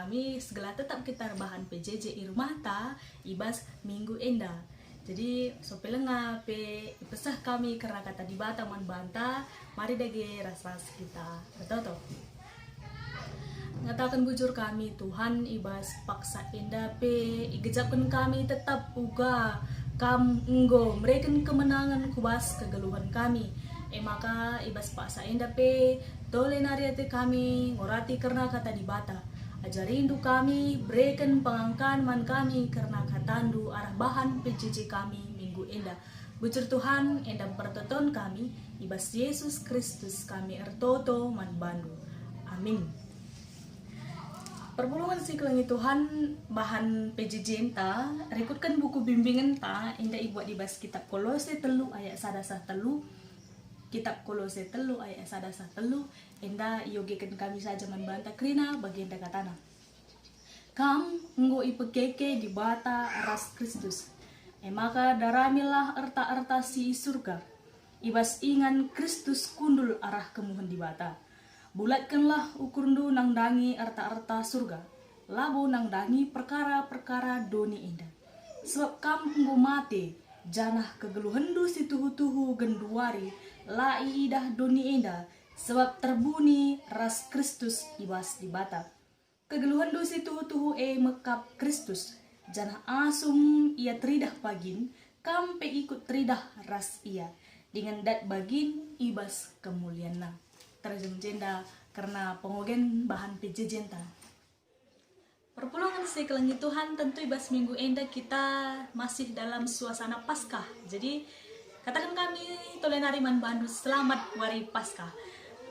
kami segala tetap kita bahan PJJ i rumah ta ibas minggu enda. Jadi sope lenga pe pesah kami karena kata di bata man banta mari dage ras-ras kita. Betul toh? Ngatakan bujur kami Tuhan ibas paksa enda pe igejapkan kami tetap uga kam enggo mereken kemenangan kubas kegeluhan kami. Maka ibas paksa enda pe tole nariate kami ngorati karena kata di bata. Ajarindu kami berikan pengangkan man kami karena katandu arah bahan PJJ kami minggu enda. Bujur Tuhan enda pertoton kami ibas Yesus Kristus kami ertoto man bandu. Amin. Perpulungan siklangi Tuhan bahan PJJ enta rekutkan buku bimbingan ta enda ibuat ibas kitab Kolose 3 ayat 1-3 kitab Kolose 3 ayat 1-3 enda yogekan kami saja membanta krina bagi enda katana kam nggo ipekeke di bata ras Kristus maka daramilah erta-erta si surga ibas ingan Kristus kundul arah kemuhan di bata bulatkanlah ukurndu nang dangi erta-erta surga labu nang dangi perkara-perkara doni enda sebab kam nggo mate janah kegeluhendu si tuhu-tuhu genduari lai idah doni enda sebab terbuni ras Kristus ibas di bata kegeluhendu si tuhu-tuhu mekap Kristus janah asum ia tridah pagin kampe ikut tridah ras ia dengan dat bagin ibas kemuliana terjem jenda karena pengogen bahan PJJ enta. Perpulungan sekelangi Tuhan tentu ibas minggu enda kita masih dalam suasana Paskah. Jadi katakan kami tolenari man bandu selamat wari Paskah.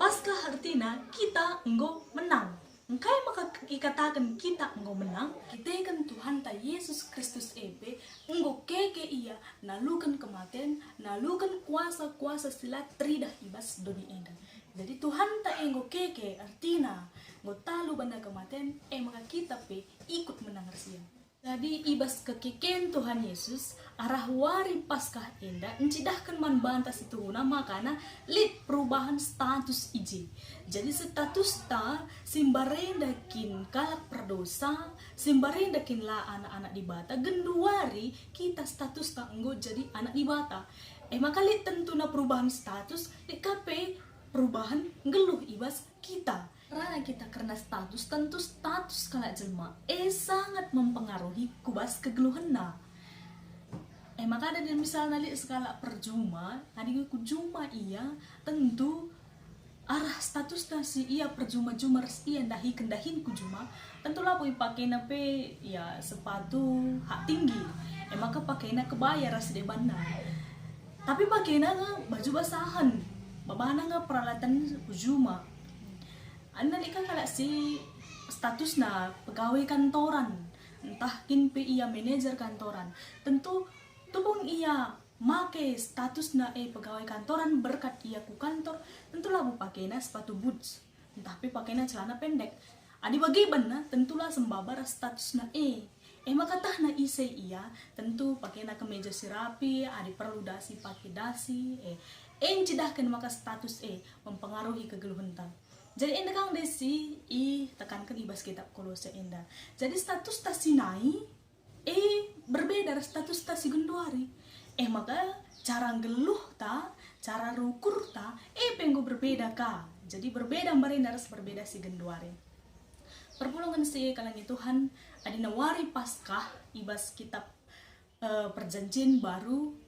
Paskah artinya kita enggo menang. Engkai maka dikatakan kita enggo menang. Kita kan Tuhan ta Yesus Kristus enggo keke ia nalukan kematian, nalukan kuasa-kuasa silat tridah ibas doni enda. Jadi Tuhan tak enggo keke artinya ngo talu benda kematian maka kita ikut menang sia. Jadi ibas kekeken Tuhan Yesus arah wari Paskah enda encidahkan man bantas itu makana lit perubahan status iji. Jadi status ta simbarendakin kalak perdosa simbarendakin lah anak-anak di bata genduari kita status ta enggo jadi anak di bata. Maka lit tentuna perubahan status lit kape perubahan ngeluh ibas kita karena kita karena status tentu status kala jelma sangat mempengaruhi kubas kegeluhena maka ada misalnya li skala perjuma tadi kujuma iya tentu arah status nasi iya perjuma res iya dahi kendahin kujuma tentu lah pui pakai nape ya sepatu hak tinggi maka pakai na kebaya ras de banda tapi pakai na baju basahan babana nga peralatan ujuma anda lihat kalau si status na pegawai kantoran entah kin ia manajer kantoran tentu tubung ia make status na pegawai kantoran berkat ia ku kantor tentulah bu pakai na sepatu boots tapi pakai na celana pendek adi bagi bana tentulah sembabar status na maka tah na ise iya tentu pakai na kemeja sirapi adi perlu dasi pakai dasi cidahkan maka status mempengaruhi kegeluhan ta. Jadi enda kang desi tekankan ibas kitab Kolose enda. Jadi status ta sinai berbeda dari status ta si genduari. Maka cara geluh ta, cara rukur ta penggo berbeda ka. Jadi berbeda mereka harus berbeda si genduari. Perpulungan si kalangi Tuhan adina wari Paskah ibas kitab perjanjian baru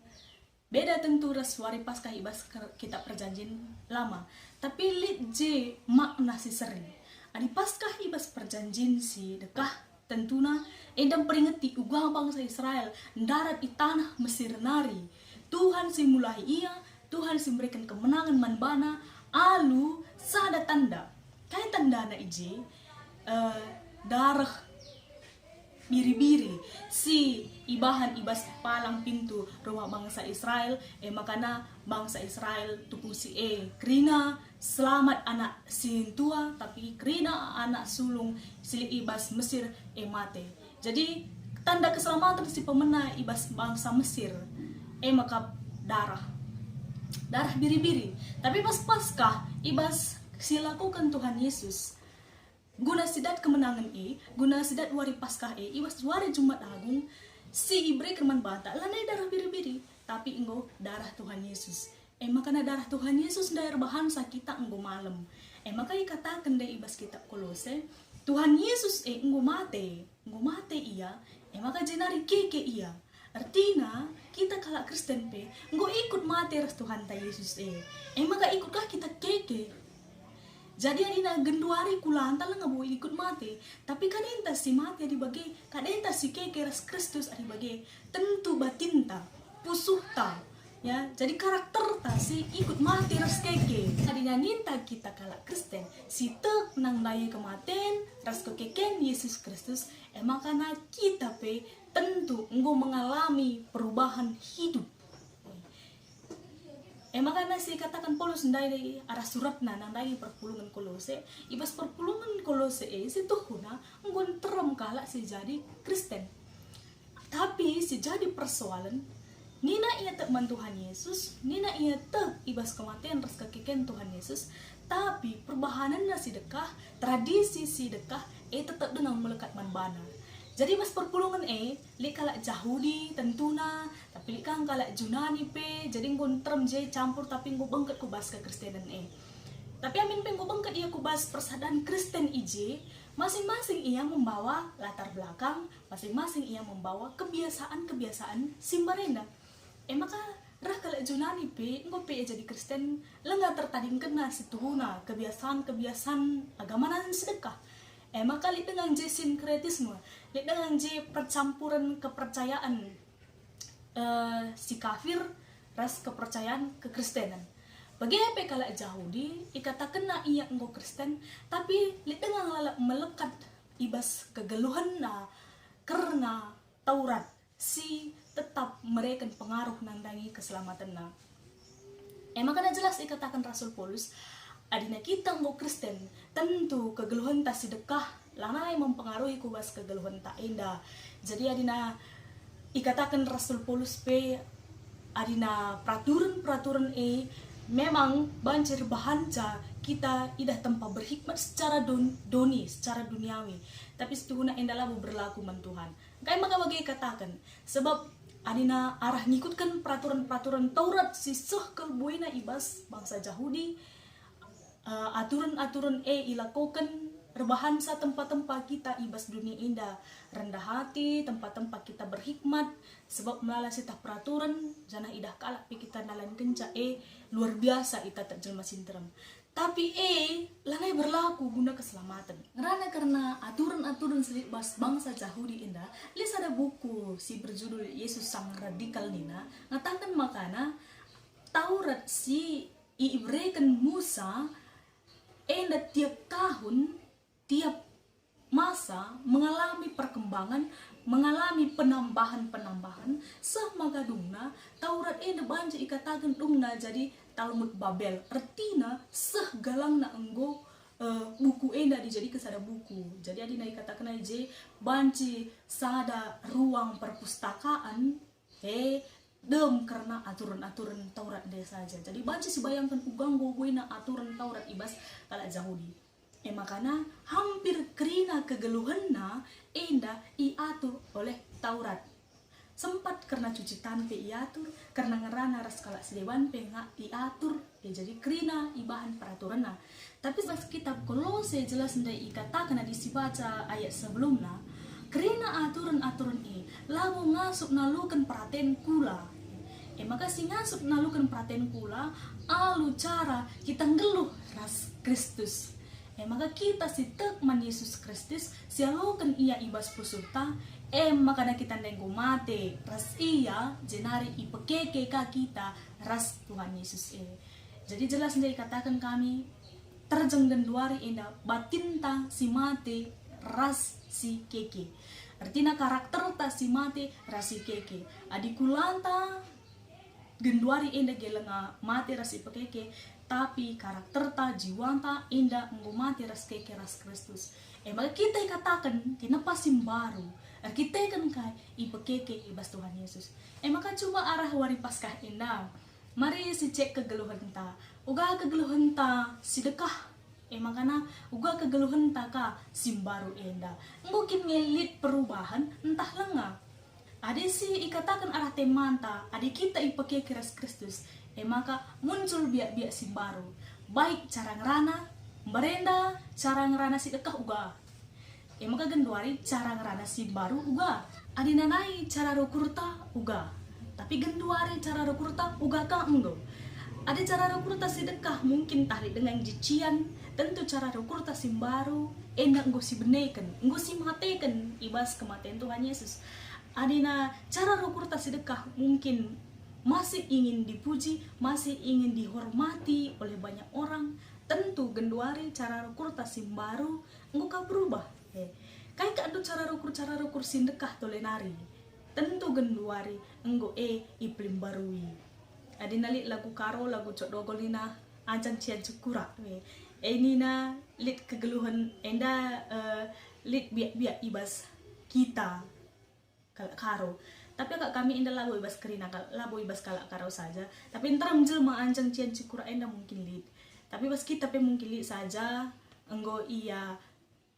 beda tentu ras wari Paskah ibas kitab perjanjian lama tapi lit je makna si sering adi Paskah ibas perjanjian si dekah tentuna endam peringati uga bangsa Israel darat di tanah Mesir nari Tuhan si mulai ia Tuhan si memberikan kemenangan manbana alu sada tanda kain tanda na ije darah biri-biri si ibahan ibas palang pintu rumah bangsa Israel makana bangsa Israel tupung si krina selamat anak si tua tapi krina anak sulung sili ibas Mesir mate jadi tanda keselamatan si pemenang ibas bangsa Mesir maka darah biri-biri tapi pas Paskah ibas silakukan Tuhan Yesus guna sidat kemenangan guna sidat wari paskah iwas wari Jumat Agung si ibre kerman bata lanai darah biri-biri tapi enggo darah Tuhan Yesus. Makana darah Tuhan Yesus daer bahansa kita enggo malam. Maka ikatakan dari ibas kitab Kolose Tuhan Yesus enggo mate iya. Maka jenari keke iya. Artinya kita kalau Kristen enggo ikut mate ras Tuhan ta Yesus maka ikutkah kita keke. Jadi adina genduari kulanta lah ngabo ikut mati, tapi kadenta si mati adi bagi, kadenta si keke ras Kristus adi bagi, tentu batinta, pusuhta, ya. Jadi karakter ta si ikut mati ras keke. Adina ninta kita kala Kristen, si tek nang daya kematen ras kekeken Yesus Kristus, makana kita tentu enggo mengalami perubahan hidup. Makanya si katakan Paulus dari arah surat nang dari perpulungan Kolose, ibas perpulungan Kolose si tuhuna nggon terem kala si jadi Kristen. Tapi si jadi persoalan nina ia tak man Tuhan Yesus, nina ia tak ibas kematian ras kekeken Tuhan Yesus, tapi perbahanan si dekah, tradisi si dekah tetap dengan melekat man bana. Jadi mas perpulungan li kalak Yahudi tentuna, tapi li kang kalak Junani jadi ngon term campur tapi nggo bengket ku bas ke Kristenan Tapi amin nggo bengket ia ku bas persadaran Kristen masing-masing ia membawa latar belakang, masing-masing ia membawa kebiasaan-kebiasaan simbarenda. Maka rah kalak Junani nggo jadi Kristen lenga tertading kena situhuna kebiasaan-kebiasaan agama nan sedekah. Maka li dengan sinkretisme, li dengan percampuran kepercayaan si kafir ras kepercayaan kekristenan. Bagi apa kalau Yahudi ikatakan na iya enggo Kristen, tapi li dengan lalak melekat ibas kegeluhan na karena Taurat si tetap mereka pengaruh nandangi keselamatan na. Maka jelas ikatakan Rasul Paulus adina kita enggo Kristen tentu kegeluhan tak sedekah lanai mempengaruhi kubas kegeluhan tak indah. Jadi adina ikatakan Rasul Paulus adina peraturan memang banjir bahanca kita idah tempat berhikmat secara secara duniawi, tapi setuna indalah berlaku man Tuhan. Kayak maka bagi katakan sebab adina arah ngikutkan peraturan Taurat sisuh kelbuina ibas bangsa Yahudi, aturan-aturan ilakukan rebahansa tempat-tempat kita ibas dunia indah rendah hati, tempat-tempat kita berhikmat sebab melalui sitah peraturan janah idah kalak kita nalan kenca luar biasa ita tak jelma sinteram. Tapi lanai berlaku guna keselamatan. Karena aturan-aturan selibas bangsa Yahudi indah, lis ada buku si berjudul Yesus Sang Radikal nina ngatakan makana Taurat si iibrekan Musa tiap tahun, tiap masa mengalami perkembangan, mengalami penambahan semagadungna Taurat banjir ikatakan dungna jadi Talmud Babel. Artinya galang enggo buku dijadi kesada buku. Jadi adina ikatakan banci sada ruang perpustakaan karena aturan-aturan Taurat dia saja. Jadi banci si bayangkan ugang gogoina aturan Taurat ibas kala Yahudi. Makana hampir kerina kegeluhanna iatur oleh Taurat. Sempat karena cuci tanpe iatur, karena ngerana ras kala sedewan iatur, jadi kerina ibahan peraturanna. Tapi pas kitab Kolose jelas ndai ikatakan disibaca ayat sebelumnya, kerina aturan-aturan lagu ngasuk nalukan perhatian kula. Maka si ngasup nalukan perhatian kula alu cara kita ngeluh ras Kristus. Maka kita si tekman Yesus Kristus sialukan ia ibas pusulta makana kita nenggo mate ras iya jenari ipekeke ka kita ras Tuhan Yesus Jadi jelas ndai katakan kami terjenggen duari indah batinta si mate ras si keke. Artinya karakter ta si mate ras si keke. Adikulanta genduari indah gelenga mati ras ipekeke, tapi karakter ta jiwanta indah enggo mati ras keke ras Kristus. Maka kita katakan kenapa simbaru kita kan kai ipekeke ibas Tuhan Yesus. Maka cuma arah wari paskah indah mari si cek kegeluhan ta uga kegeluhan ta sidekah makana uga kegeluhan taka simbaru enda mungkin ngelit perubahan entah lengah ade si ikatakan arah temanta ade kita ipake keras Kristus maka muncul biak-biak simbaru baik cara ngerana berenda cara ngerana si dekah uga maka genduari cara ngerana simbaru uga ade nanai cara rukurta uga tapi genduari cara rukurta uga ka enggo ada cara rukurta sedekah mungkin tarik dengan jician tentu cara rukurta simbaru enak nggo si beneken nggo si mateken ibas kematian Tuhan Yesus adina cara rukurta sedekah mungkin masih ingin dipuji masih ingin dihormati oleh banyak orang tentu genduari cara rukurta simbaru nggo ka berubah kai ka adu cara rukur sedekah tolenari tentu genduari nggo iplim barui adi nalit lagu karo lagu cok dogolina ancang cian cukura ini na lit kegeluhan enda lit biak ibas kita kalak karo tapi agak kami enda lagu ibas kerina lagu ibas kalak karo saja tapi entar jelma ancang cian cukura enda mungkin lit tapi bas kita pe mungkin lit saja enggo iya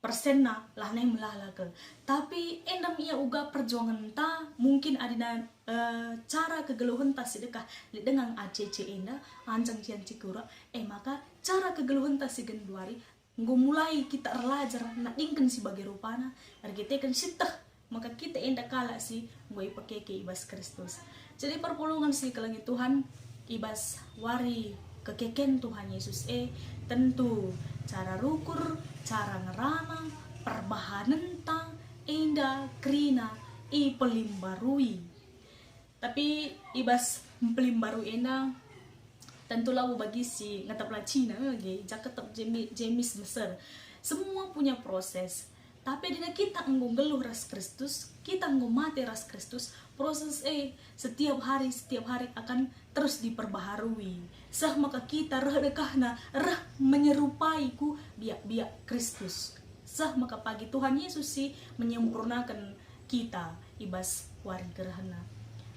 persen lah neng melalakel tapi endam ia uga perjuangan ta mungkin adina cara kegeluhan ta sedekah dengan ACC enda ancang cian cikura maka cara kegeluhan ta si genduari nggo mulai kita relajar nak ingken si bagi rupana kita kan sitah maka kita enda kala si nggo ipake ke ibas Kristus jadi perpulungan si kelangi Tuhan ibas wari kekeken Tuhan Yesus tentu cara rukur cara ngerana perbahanan tang enda krina pelimbarui tapi ibas pelimbarui enda tentu lawu bagi si ngatapla Cina jaketep jemis Mesir semua punya proses tapi dina kita nggo geluh ras Kristus kita nggo mati ras Kristus proses setiap hari akan terus diperbaharui sah maka kita rekahna menyerupai ku biak-biak Kristus sah maka pagi Tuhan Yesus sih menyempurnakan kita ibas wari gerhana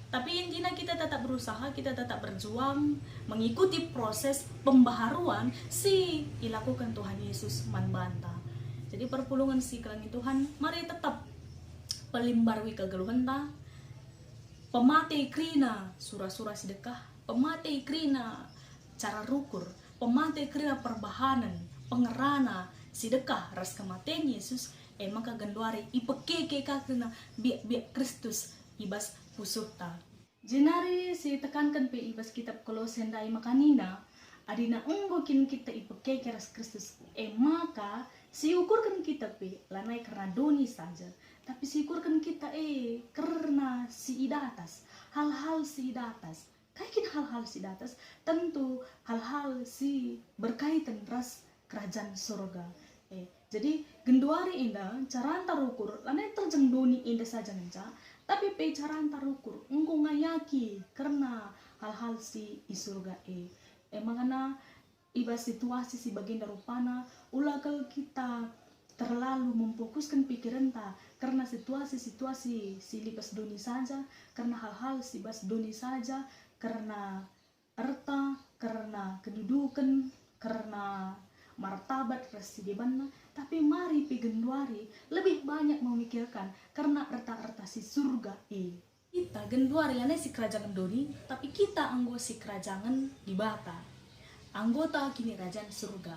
tapi intinya kita tetap berusaha kita tetap berjuang mengikuti proses pembaharuan si dilakukan Tuhan Yesus manbanta jadi perpulungan si kelangi Tuhan mari tetap pelimbarwi kegeluhan ta pemate krina surah-surah sedekah pemate krina cara rukur pemate krina perbahanan pengerana sedekah ras kematian Yesus maka genduari ipekeke kakena biak-biak Kristus ibas pusuhta jenari si tekankan pe ibas kitab Kolose ndai makanina adina unggokin kita ipekeke ras Kristus maka si ukurkan kita pe lanai karena doni saja tapi si ukurkan kita karena si idatas hal-hal si idatas kaikin hal-hal si idatas tentu hal-hal si berkaitan ras kerajaan surga jadi genduari indah cara antar ukur lanai terjeng doni indah saja nenca tapi pe cara antar ukur engkau ngayaki karena hal-hal si surga mangana ibas situasi si baginda rupana ulakal kita terlalu memfokuskan pikiran ta karena situasi si lipas doni saja karena hal-hal si bas doni saja karena harta karena kedudukan karena martabat residebanna tapi mari pigenduari lebih banyak memikirkan karena harta si surga kita genduari lane si kerajaan doni tapi kita anggo si kerajaan di bata anggota kini kerajaan surga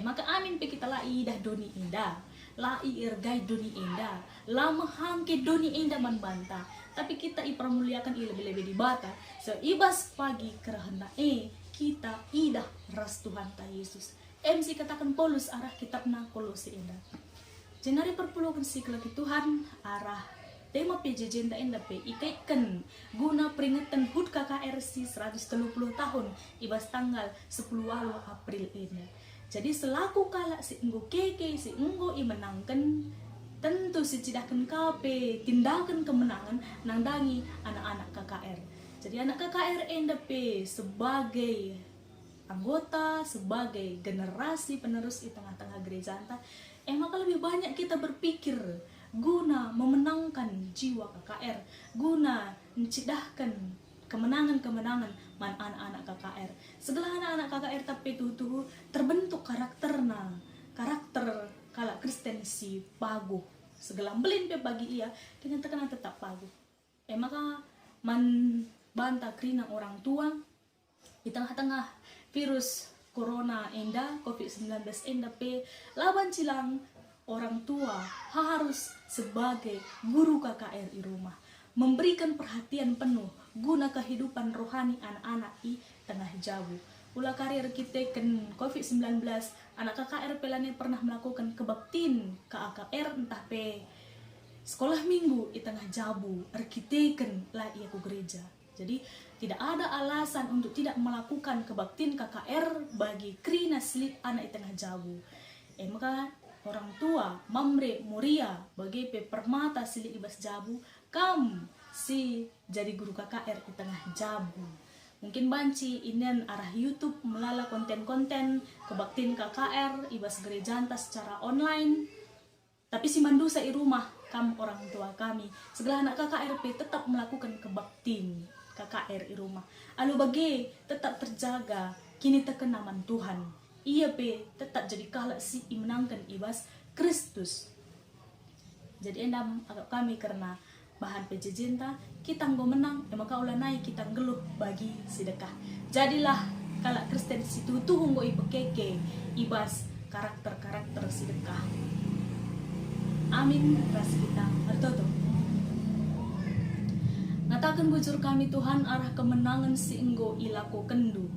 maka amin pe kita lai dah doni indah lai irgai doni indah la mahangke doni indah man banta tapi kita ipermuliakan lebih-lebih di bata seibas pagi kerahna kita idah ras Tuhan ta Yesus MC katakan Paulus arah kitabna Kolose indah jenari perpuluhan si kelaki Tuhan arah tema PJJ nda enda pe ikaitkan guna peringatan HUT KKRC 130 tahun ibas tanggal 10 April ini. Jadi selaku kalak si enggo keke si enggo menangkan tentu si cidakan KP tindakan kemenangan nangdangi anak-anak KKR. Jadi anak KKR enda pe sebagai anggota sebagai generasi penerus di tengah-tengah gereja anta maka lebih banyak kita berpikir guna memenangkan jiwa KKR, guna mencidahkan kemenangan-kemenangan man anak-anak KKR. Segala anak-anak KKR tapi tuh terbentuk karakter kala Kristen si pagu. Segala belin pe bagi ia dengan tekanan tetap pagu. Maka man banta krina orang tua di tengah-tengah virus corona enda COVID-19 enda pe laban cilang orang tua harus sebagai guru KKR di rumah memberikan perhatian penuh guna kehidupan rohani anak-anak i tengah jauh. Ulah karir kita ken COVID-19 anak KKR pelane pernah melakukan kebaktin ke AKR entah pe sekolah minggu i tengah jabu arkiteken lah ia ku gereja. Jadi tidak ada alasan untuk tidak melakukan kebaktin KKR bagi krina slip anak i tengah jabu. Maka orang tua mamre muria bagi pe permata silik ibas jabu kam si jadi guru KKR di tengah jabu. Mungkin banci inen arah YouTube melala konten-konten kebaktin KKR ibas gerejanta secara online. Tapi si mandusa i rumah kam orang tua kami segala anak KKRP tetap melakukan kebaktin KKR i rumah. Alu bagi tetap terjaga kini tekenaman Tuhan. Ia pe tetap jadi kalak si menangkan ibas Kristus. Jadi endam agak kami karena bahan pejejenta kita nggo menang maka ulah naik kita ngeluh bagi sedekah. Jadilah kalak Kristen situ tuh nggo ipekeke ibas karakter-karakter sedekah. Amin. Ras kita bertoto. Ngatakan bujur kami Tuhan arah kemenangan si enggo ilako kendu.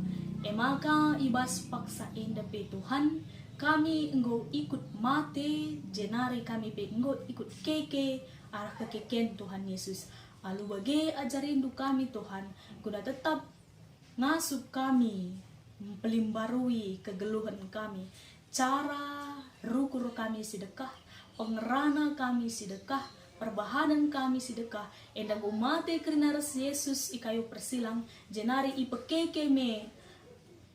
Maka ibas paksa indah pe Tuhan kami enggo ikut mate jenari kami pe enggo ikut keke arah kekeken Tuhan Yesus. Alu bagi ajarindu kami Tuhan guna tetap ngasup kami pelimbarui kegeluhan kami cara rukur kami sedekah pengerana kami sedekah perbahanan kami sedekah endang umate kerana Yesus ikayu persilang jenari ipekeke me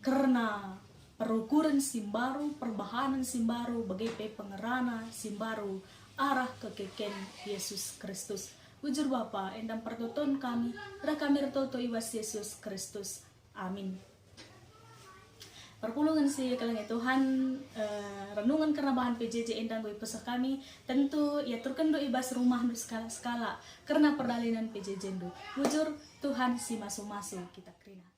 karena perukuran simbaru perbahanan simbaru bagai pengerana simbaru arah kekeken Yesus Kristus. Ujur Bapa endang pertoton kami kami retoto ibas Yesus Kristus. Amin. Perpulungan si kalangnya Tuhan renungan karena bahan PJJ endang gue pesah kami tentu ya turken do ibas rumah do skala karena perdalinan PJJ do. Ujur Tuhan si masu-masu kita krina.